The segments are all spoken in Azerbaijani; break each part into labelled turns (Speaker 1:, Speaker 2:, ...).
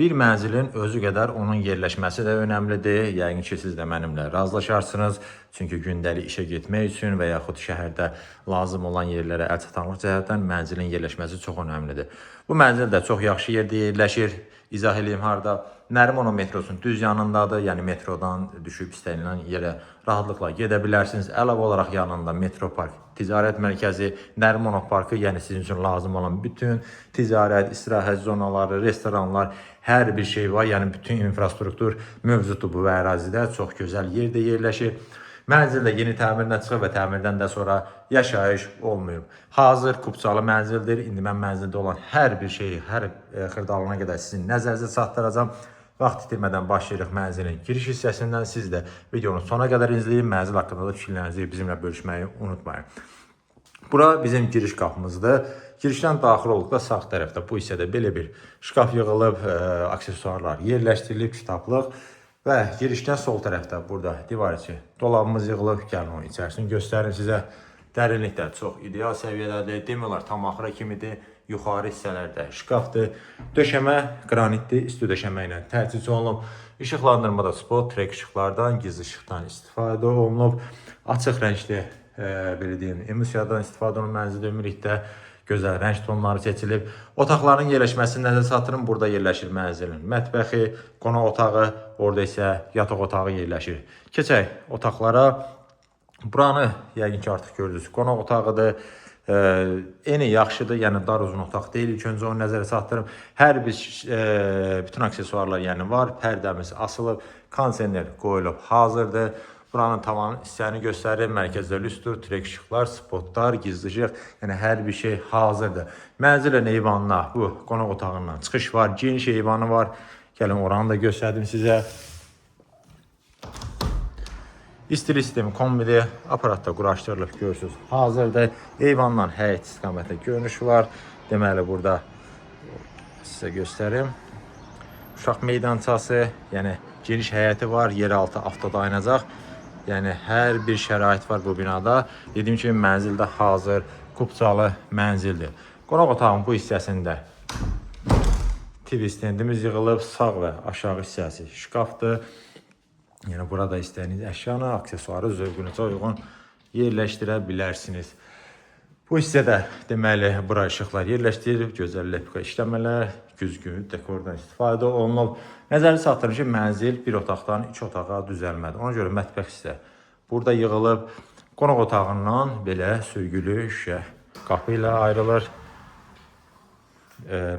Speaker 1: Bir mənzilin özü qədər onun yerləşməsi də önəmlidir. Yəqin ki, siz də mənimlə razılaşarsınız. Çünki gündəlik işə getmək üçün və yaxud şəhərdə lazım olan yerlərə əlçatanlıq cəhətdən mənzilin yerləşməsi çox önəmlidir. Bu mənzil də çox yaxşı yerdə yerləşir. İzah edeyim harda. Nərimanov metrosunun düz yanındadır. Yəni metrodan düşüb istənilən yerə rahatlıqla gedə bilərsiniz. Əlavə olaraq yanında Metropark ticarət mərkəzi, Nərimanov parkı, yəni sizin üçün lazım olan bütün ticarət, istirahət zonaları, restoranlar, hər bir şey var. Yəni bütün infrastruktur mövcuddur bu ərazidə. Çox gözəl yerdə yerləşir. Mənzil də yeni təmirdən çıxıb və təmirdən də sonra yaşayış olmayıb. Hazır Kupçalı mənzildir. İndi mən mənzildə olan hər bir şeyi, hər xırdalığına qədər sizin nəzərinizə çatdıracağam. Vaxt itirmədən başlayırıq mənzilin giriş hissəsindən. Siz də videonun sona qədər izləyin. Mənzil haqqında da fikirlərinizi bizimlə bölüşməyi unutmayın. Bura bizim giriş qapımızdır. Girişdən daxil olduqda sağ tərəfdə bu hissədə belə bir şkaf yığılıb, aksesuarlar yerləşdirilib, kitablıq. Və girişdən sol tərəfdə burada divar içi dolabımız yığılıb. Gəlin onun içərisini göstərim sizə. Dərinlikdə çox ideal səviyyədədir. Demək olar tam axıra kimidir. Yuxarı hissələrdə şkafdır. Döşəmə qranitli üstü döşəmə ilə təchiz olunub. İşıqlandırmada spot trek işıqlardan, gizli işıqdan istifadə olunub. Açıq rəngli belə deyim, emulsiyadan istifadə olunub mənzildə ümumilikdə. Gözəl rəng tonları seçilib. Otaqların yerləşməsini nəzərə çatdırın. Burada yerləşir mənzilin mətbəxi, qonaq otağı, orada isə yataq otağı yerləşir. Keçək otaqlara. Buranı yəqin ki artıq gördünüz. Qonaq otağıdır. Eni yaxşıdır, yəni dar uzun otaq deyil. İlk öncə onu nəzərə çatdırım. Hər bir bütün aksesuarlar yəni var. Pərdəmiz asılıb, kondisioner qoyulub hazırdır. Buranın tavan hissəni göstərir. Mərkəzdə lüstr, trek işıqlar, spotlar, gizli işıq. Yəni hər bir şey hazırdır. Mənzilin eyvanına, bu qonaq otağından çıxış var. Geniş eyvanı var. Gəlin oranı da göstərdim sizə. İstili sistemi kombidi aparatda quraşdırılıb görürsünüz. Hazırda eyvandan həyət istiqamətində görünüşü var. Deməli burada sizə göstərim. Uşaq meydançası, yəni geniş həyəti var, yeraltı avtodayanacaq. Yəni hər bir şərait var bu binada. Dediyim kimi mənzildə hazır Kupçalı mənzildir. Qonaq otağının bu hissəsində TV stendimiz yığılıb, sağ və aşağı hissəsi şkafdır. Yəni burada istədiyiniz əşyanı, aksesuarı zövqünüzə uyğun yerləşdirə bilərsiniz. Bu hissədə deməli bura işıqlar yerləşdirilib, gözəl lepka işləmələr, güzgü dekordan istifadə olunub. Nəzəri çatdırın ki, mənzil bir otaqdan 2 otağa düzəlmədi. Ona görə mətbəx hissə burada yığılıb. Qonaq otağından belə sürgülü şüşə qapı ilə ayrılır.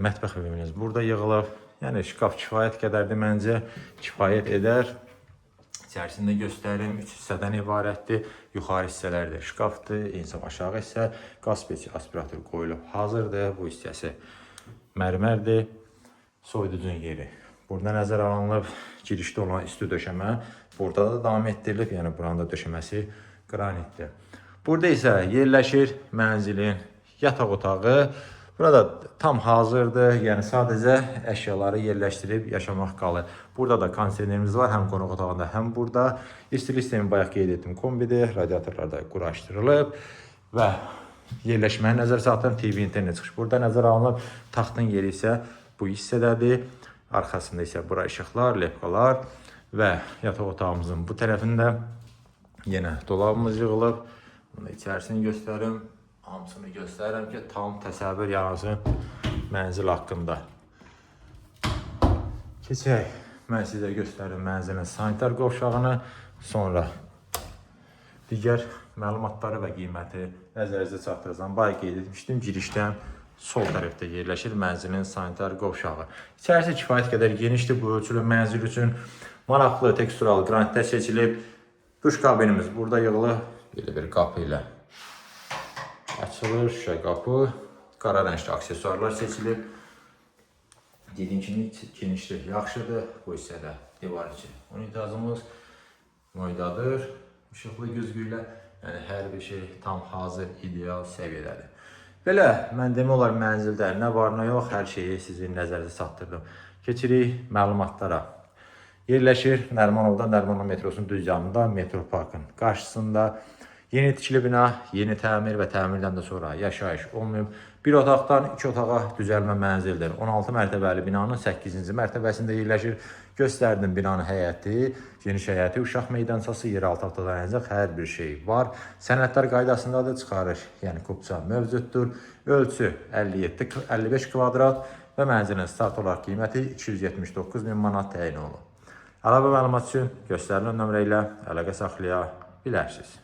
Speaker 1: Mətbəx evimiz burada yığılıb. Yəni şkaf kifayət qədərdir məncə, kifayət edər. İçərisində göstərim, 3 hissədən ibarətdir. Yuxarı hissələrdə şkafdır, eyni aşağı hissə qaz peçi aspirator qoyulub hazırdır. Bu hissəsi mərmərdir, soyuducun yeri. Burada nəzərə alınıb, girişdə olan üstü döşəmə burada da davam etdirilib, yəni buranın da döşəməsi qranitdir. Burada isə yerləşir mənzilin yataq otağı. Burada tam hazırdır, yəni sadəcə əşyaları yerləşdirib yaşamaq qalır. Burada da kondisionerimiz var, həm qonaq otağında, həm burada. İstili sistemi bayaq qeyd etdim, kombidir, radiatorlar da quraşdırılıb və yerləşməyə nəzər çatdırın, TV internet çıxış burada nəzərə alınıb. Taxtın yeri isə bu hissədədir. Arxasında isə bura işıqlar, lepkalar və yataq otağımızın bu tərəfində yenə dolabımız yığılıb. Bunu içərisini göstərim. Hamısını göstərirəm ki, tam təsəvvür yaransın mənzil haqqında. Keçək, mən sizə göstərim mənzilin sanitar qovşağını, sonra digər məlumatları və qiyməti nəzərinizə çatdıracağım. Bayaq qeyd etmişdim, girişdən sol tərəfdə yerləşir mənzilin sanitar qovşağı. İçərisi kifayət qədər genişdir, bu ölçülü mənzil üçün maraqlı teksturalı qranitlər seçilib. Duş kabinimiz burada yığılıb, belə bir qapı ilə açılır, şüşə qapı, qara rəngli aksesuarlar seçilib. Dediyim kimi genişlik yaxşıdır. Bu hissədə divar içi unitazımız moydadır, işıqlı güzgüylə. Yəni hər bir şey tam hazır, ideal səviyyədədir. Belə, mən demək olar mənzildə nə var, nə yox, hər şeyi sizin nəzərinizə çatdırdım. Keçirik məlumatlara. Yerləşir Nərimanovda, Nərimanov metrosunun düz yanında, Metroparkın qarşısında. Yeni tikili bina, yeni təmir və təmirdən də sonra yaşayış olmayıb. Bir otaqdan 2 otağa düzəlmə mənzildir. 16 mərtəbəli binanın 8-ci mərtəbəsində yerləşir. Göstərdim binanın həyəti, geniş həyəti, uşaq meydançası, yeraltı avtodayanacaq, hər bir şey var. Sənədlər qaydasında da çıxarış, yəni kupça mövcuddur. Ölçü 57-55 kvadrat və mənzilin start olaraq qiyməti 279 min manat təyin olunub. Əlavə məlumat üçün göstərilən nömrə ilə əlaqə saxlaya bilərsiniz.